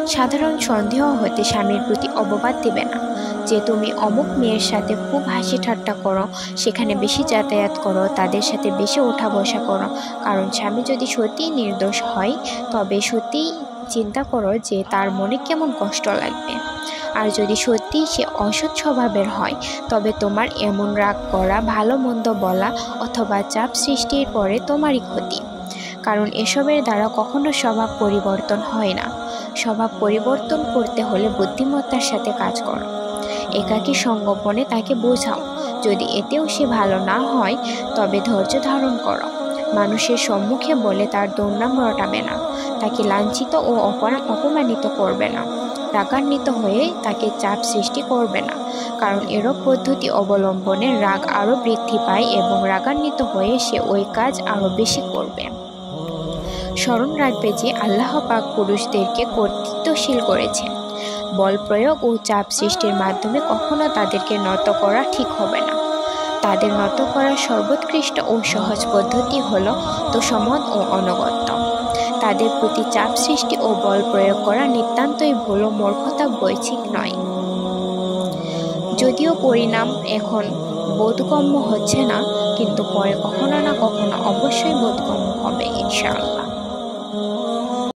সাধারণ সন্দেহ হতে স্বামীর প্রতি অববাদ দেবে না যে তুমি অমুক মেয়ের সাথে খুব হাসি ঠাট্টা করো, সেখানে বেশি যাতায়াত করো, তাদের সাথে বেশি ওঠা বসা করো। কারণ স্বামী যদি সত্যিই নির্দোষ হয় তবে সত্যিই চিন্তা করো যে তার মনে কেমন কষ্ট লাগবে। আর যদি সত্যিই সে অসৎ স্বভাবের হয় তবে তোমার এমন রাগ করা, ভালো মন্দ বলা অথবা চাপ সৃষ্টির পরে তোমারই ক্ষতি। কারণ এসবের দ্বারা কখনো স্বভাব পরিবর্তন হয় না। স্বভাব পরিবর্তন করতে হলে বুদ্ধিমত্তার সাথে কাজ করো। একাকী সঙ্গোপনে তাকে বোঝাও। যদি এতেও সে ভালো না হয় তবে ধৈর্য ধারণ করো। মানুষের সম্মুখে বলে তার দুর্নাম রটাবে না, তাকে লাঞ্ছিত ও অপমানিত করবে না, রাগান্বিত হয়ে তাকে চাপ সৃষ্টি করবে না। কারণ এরূপ পদ্ধতি অবলম্বনে রাগ আরও বৃদ্ধি পায় এবং রাগান্বিত হয়ে সে ওই কাজ আরও বেশি করবে। স্মরণ রাখবে যে আল্লাহ পাক পুরুষদেরকে কর্তৃত্বশীল করেছেন। বল প্রয়োগ ও চাপ সৃষ্টির মাধ্যমে কখনো তাদেরকে নত করা ঠিক হবে না। তাদের নত করার সর্বোৎকৃষ্ট ও সহজ পদ্ধতি হল তোষমন ও অনগত্য। তাদের প্রতি চাপ সৃষ্টি ও বল প্রয়োগ করা নিতান্তই ভুল ও মূর্খতা, বৈচিক নয়। যদিও পরিণাম এখন বোধগম্য হচ্ছে না, কিন্তু পরে কখনো না কখনো অবশ্যই বোধগম্য হবে ইনশাআল্লাহ।